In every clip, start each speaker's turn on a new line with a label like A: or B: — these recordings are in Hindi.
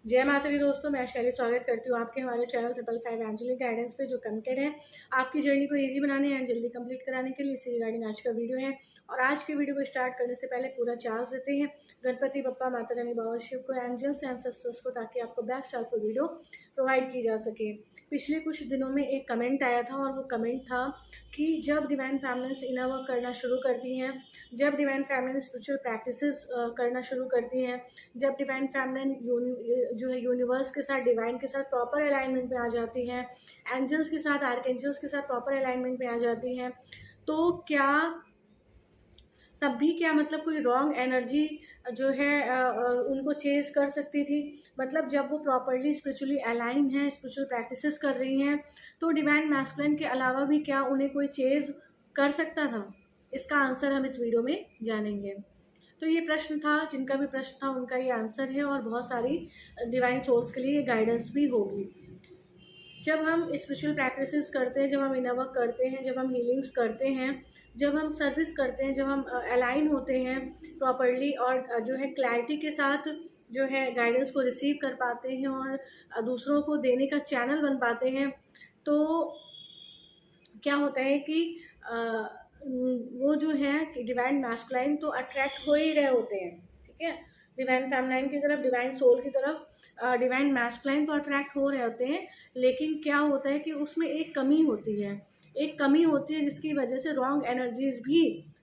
A: जय माता दी दोस्तों, मैं शैली स्वागत करती हूँ आपके हमारे चैनल 555 एंजलिक गाइडेंस पे, जो कमिटेड है आपकी जर्नी को इजी बनाने एंड जल्दी कंप्लीट कराने के लिए। इसी रिगार्डिंग आज का वीडियो है। और आज के वीडियो को स्टार्ट करने से पहले पूरा चार्ज देते हैं गणपति बप्पा, माता रानी, बाबा शिव को, एंजल्स एंड सिस्टर्स को, ताकि आपको बेस्ट हेल्पफुल वीडियो प्रोवाइड की जा सके। पिछले कुछ दिनों में एक कमेंट आया था और वो कमेंट था कि जब डिवाइन फैमिलीज इनर वर्क करना शुरू करती हैं, जब डिवाइन फैमिली स्पिरिचुअल प्रैक्टिसेस करना शुरू करती हैं, जब डिवाइन फैमिली जो है यूनिवर्स के साथ, डिवाइन के साथ प्रॉपर अलाइनमेंट में आ जाती हैं, एंजल्स के साथ, आर्कएंजल्स के साथ प्रॉपर अलाइनमेंट में आ जाती हैं, तो क्या तब भी क्या मतलब कोई रॉन्ग एनर्जी जो है उनको चेज कर सकती थी? मतलब जब वो प्रॉपरली स्पिरिचुअली अलाइन हैं, स्पिरिचुअल प्रैक्टिसेस कर रही हैं, तो डिवाइन मैस्कुलिन के अलावा भी क्या उन्हें कोई चेज कर सकता था? इसका आंसर हम इस वीडियो में जानेंगे। तो ये प्रश्न था, जिनका भी प्रश्न था उनका ये आंसर है, और बहुत सारी डिवाइन सोल्स के लिए ये गाइडेंस भी होगी। जब हम स्पिरिचुअल प्रैक्टिसेस करते हैं, जब हम इनर वर्क करते हैं, जब हम हीलिंग्स करते हैं, जब हम सर्विस करते हैं, जब हम अलाइन होते हैं प्रॉपरली और जो है क्लैरिटी के साथ जो है गाइडेंस को रिसीव कर पाते हैं और दूसरों को देने का चैनल बन पाते हैं, तो क्या होता है कि वो जो है कि डिवाइन मैस्कुलाइन तो अट्रैक्ट हो ही रहे होते हैं, ठीक है, डिवाइन फेमिनाइन की तरफ, डिवाइन सोल की तरफ डिवाइन मैस्कुलाइन तो अट्रैक्ट हो रहे होते हैं। लेकिन क्या होता है कि उसमें एक कमी होती है, एक कमी होती है जिसकी वजह से रॉन्ग एनर्जीज भी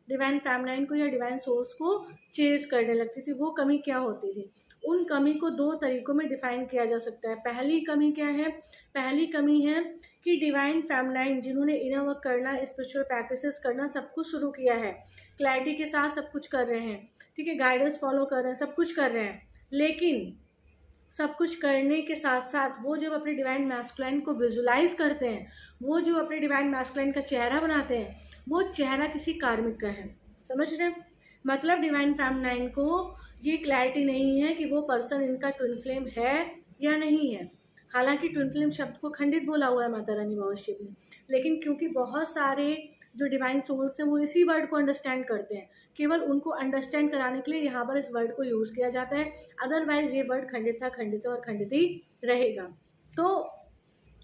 A: डिवाइन फेमिनाइन को या डिवाइन सोल्स को चेज करने लगती थी। वो कमी क्या होती थी? उन कमी को दो तरीकों में डिफाइन किया जा सकता है। पहली कमी क्या है? पहली कमी है कि डिवाइन फेमिनाइन जिन्होंने इनर वर्क करना, स्पिरिचुअल प्रैक्टिसेस करना सब कुछ शुरू किया है, क्लैरिटी के साथ सब कुछ कर रहे हैं, ठीक है, गाइडेंस फॉलो कर रहे हैं, सब कुछ कर रहे हैं, लेकिन सब कुछ करने के साथ साथ वो जब अपने डिवाइन मैस्कुलाइन को विजुलाइज करते हैं, वो जो अपने डिवाइन मैस्कुलाइन का चेहरा बनाते हैं, वो चेहरा किसी कार्मिक का है। समझ रहे हैं? मतलब डिवाइन फेमिनाइन को ये क्लैरिटी नहीं है कि वो पर्सन इनका ट्विन फ्लेम है या नहीं है। हालांकि ट्विन फ्लेम शब्द को खंडित बोला हुआ है माता रानी बाबा शिव ने, लेकिन क्योंकि बहुत सारे जो डिवाइन सोल्स हैं वो इसी वर्ड को अंडरस्टैंड करते हैं, केवल उनको अंडरस्टैंड कराने के लिए यहाँ पर इस वर्ड को यूज़ किया जाता है। अदरवाइज ये वर्ड खंडित था, खंडित और खंडित ही रहेगा। तो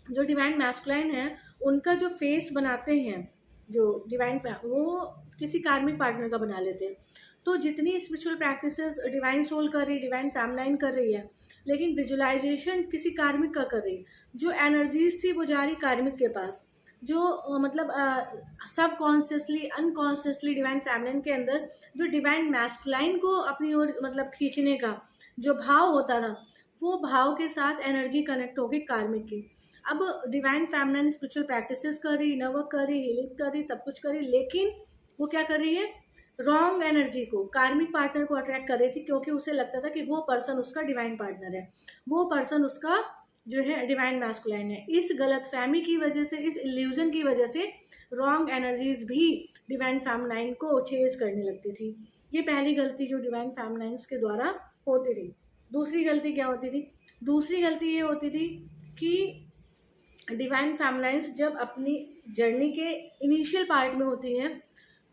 A: जो डिवाइन मैस्कुलाइन है, उनका जो फेस बनाते हैं जो डिवाइन, वो किसी कार्मिक पार्टनर का बना लेते हैं। तो जितनी स्पिरिचुअल प्रैक्टिसेस डिवाइन सोल कर रही, डिवाइन फेमिनाइन कर रही है, लेकिन विजुलाइजेशन किसी कार्मिक का कर रही है। जो एनर्जीज थी वो जा रही कार्मिक के पास, जो मतलब सब कॉन्शियसली, अनकॉन्शियसली डिवाइन फेमिनिन के अंदर जो डिवाइन मैस्कुलाइन को अपनी ओर मतलब खींचने का जो भाव होता था, वो भाव के साथ एनर्जी कनेक्ट होगी कार्मिक की। अब डिवाइन फेमिनिन स्पिरिचुअल प्रैक्टिसेस कर रही, इनर वर्क कर रही, हीलिंग कर रही, सब कुछ कर रही, लेकिन वो क्या कर रही है? रॉन्ग एनर्जी को, कार्मिक पार्टनर को अट्रैक्ट कर रही थी, क्योंकि उसे लगता था कि वो पर्सन उसका डिवाइन पार्टनर है, वो पर्सन उसका जो है डिवाइन मैस्कुलाइन है। इस गलतफहमी की वजह से, इस इल्यूजन की वजह से रॉन्ग एनर्जीज भी डिवाइन फेमिनाइन को चेज करने लगती थी। ये पहली गलती जो डिवाइन फेमिनाइंस के द्वारा होती थी। दूसरी गलती क्या होती थी? दूसरी गलती ये होती थी कि डिवाइन फेमिनाइंस जब अपनी जर्नी के इनिशियल पार्ट में होती हैं,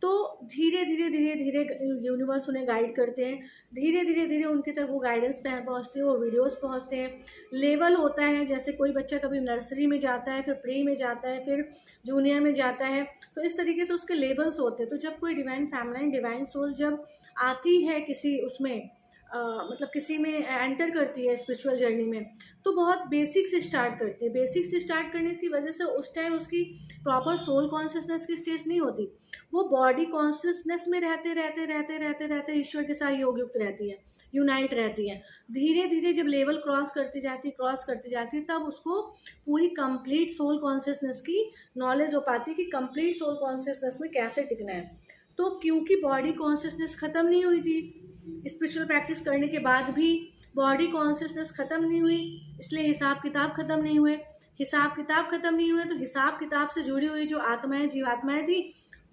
A: तो धीरे धीरे धीरे धीरे यूनिवर्स उन्हें गाइड करते हैं, धीरे धीरे धीरे उनके तक वो गाइडेंस पहुँचते हैं, वो वीडियोस पहुँचते हैं। लेवल होता है, जैसे कोई बच्चा कभी नर्सरी में जाता है, फिर प्री में जाता है, फिर जूनियर में जाता है, तो इस तरीके से उसके लेवल्स होते हैं। तो जब कोई डिवाइन फेमिनाइन, डिवाइन सोल जब आती है किसी उसमें मतलब किसी में एंटर करती है स्पिरिचुअल जर्नी में, तो बहुत बेसिक से स्टार्ट करती है। बेसिक से स्टार्ट करने की वजह से उस टाइम उसकी प्रॉपर सोल कॉन्शियसनेस की स्टेज नहीं होती, वो बॉडी कॉन्शियसनेस में रहते रहते रहते रहते रहते ईश्वर के साथ योग युक्त रहती है, यूनाइट रहती है। धीरे धीरे जब लेवल क्रॉस करती जाती, तब उसको पूरी कंप्लीट सोल कॉन्शियसनेस की नॉलेज हो पाती है कि कंप्लीट सोल कॉन्शियसनेस में कैसे टिकना है। तो क्योंकि बॉडी कॉन्शियसनेस ख़त्म नहीं हुई थी, स्पिरिचुअल प्रैक्टिस करने के बाद भी बॉडी कॉन्शियसनेस ख़त्म नहीं हुई, इसलिए हिसाब किताब ख़त्म नहीं हुए। हिसाब किताब ख़त्म नहीं हुए तो हिसाब किताब से जुड़ी हुई जो आत्माएं, जीवात्माएं थी,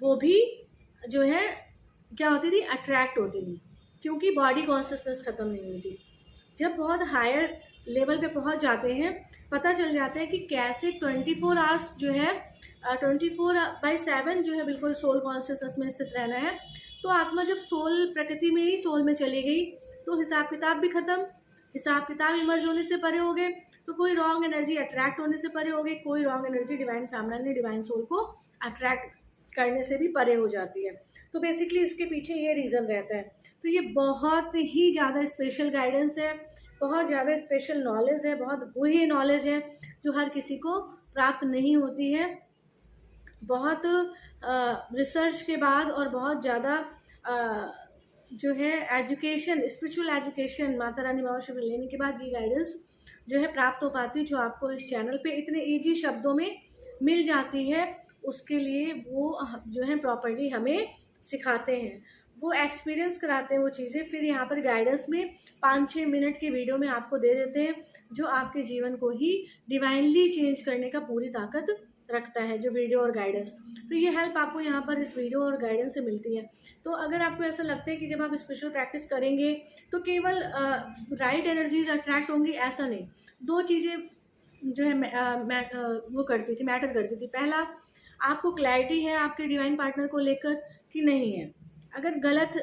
A: वो भी जो है क्या होती थी? अट्रैक्ट होती थी, क्योंकि बॉडी कॉन्शियसनेस ख़त्म नहीं हुई थी। जब बहुत हायर लेवल पे पहुंच जाते हैं, पता चल जाता है कि कैसे 24 आवर्स जो है 24/7 जो है बिल्कुल सोल कॉन्शियसनेस में स्थित रहना है। तो आत्मा जब सोल प्रकृति में ही सोल में चली गई, तो हिसाब किताब भी ख़त्म, हिसाब किताब इमर्ज होने से परे हो गए, तो कोई रॉन्ग एनर्जी अट्रैक्ट होने से परे हो गई, कोई wrong energy divine family divine soul को अट्रैक्ट करने से भी परे हो जाती है। तो बेसिकली इसके पीछे ये रीज़न रहता है। तो ये बहुत ही ज़्यादा स्पेशल गाइडेंस है, बहुत ज़्यादा स्पेशल नॉलेज है, बहुत वही नॉलेज है जो हर किसी को प्राप्त नहीं होती है। बहुत रिसर्च के बाद और बहुत ज़्यादा जो है education, spiritual education Mata Rani बाबा से लेने के बाद ये गाइडेंस जो है प्राप्त हो पाती है, जो आपको इस चैनल पे इतने ईजी शब्दों में मिल जाती है। उसके लिए वो जो है प्रॉपर्ली हमें सिखाते हैं, वो एक्सपीरियंस कराते हैं वो चीज़ें, फिर यहाँ पर गाइडेंस में 5-6 मिनट की वीडियो में आपको दे देते हैं, जो आपके जीवन को ही डिवाइनली चेंज करने का पूरी ताकत रखता है, जो वीडियो और गाइडेंस। तो ये हेल्प आपको यहाँ पर इस वीडियो और गाइडेंस से मिलती है। तो अगर आपको ऐसा लगता है कि जब आप स्पिरिचुअल प्रैक्टिस करेंगे तो केवल राइट एनर्जीज अट्रैक्ट होंगी, ऐसा नहीं। दो चीज़ें जो है वो करती थी, मैटर करती थी। पहला, आपको क्लैरिटी है आपके डिवाइन पार्टनर को लेकर कि नहीं है। अगर गलत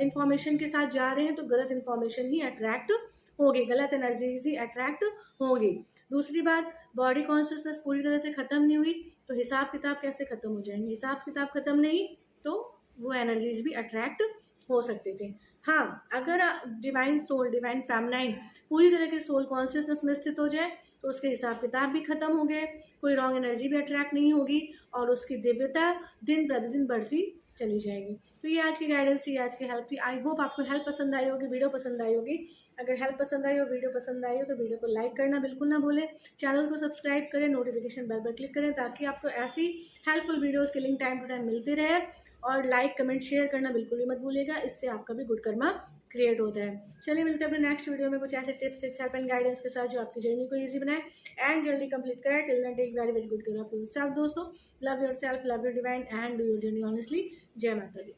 A: इंफॉर्मेशन के साथ जा रहे हैं तो गलत इंफॉर्मेशन ही अट्रैक्ट होगी, गलत एनर्जीज ही अट्रैक्ट होगी। दूसरी बात, बॉडी कॉन्शियसनेस पूरी तरह से ख़त्म नहीं हुई तो हिसाब किताब कैसे ख़त्म हो जाएंगे, हिसाब किताब ख़त्म नहीं तो वो एनर्जीज भी अट्रैक्ट हो सकते थे। हाँ, अगर डिवाइन सोल, डिवाइन फेमिनाइन पूरी तरह के सोल कॉन्शियसनेस में स्थित हो जाए तो उसके हिसाब किताब भी खत्म हो गए, कोई रॉन्ग एनर्जी भी अट्रैक्ट नहीं होगी और उसकी दिव्यता दिन प्रतिदिन बढ़ती चली जाएगी। तो ये आज की गाइडेंस थी, आज की हेल्प थी। आई होप आपको हेल्प पसंद आई होगी, वीडियो पसंद आई होगी। अगर हेल्प पसंद आई हो, वीडियो पसंद आई हो तो वीडियो को लाइक करना बिल्कुल ना भूलें, चैनल को सब्सक्राइब करें, नोटिफिकेशन बेल पर क्लिक करें ताकि आपको ऐसी हेल्पफुल वीडियोज़ के लिंक टाइम टू टाइम मिलते रहे। और लाइक कमेंट शेयर करना बिल्कुल भी मत भूलिएगा, इससे आपका भी गुड कर्मा क्रिएट होता है। चलिए मिलते हैं अपने नेक्स्ट वीडियो में कुछ ऐसे tips tricks help and guidance के साथ जो आपकी जर्नी को इजी बनाए एंड जल्दी कंप्लीट कराए। Till then take very very good care of yourself दोस्तों। Love yourself, love your divine and do your journey honestly. जय माता दी।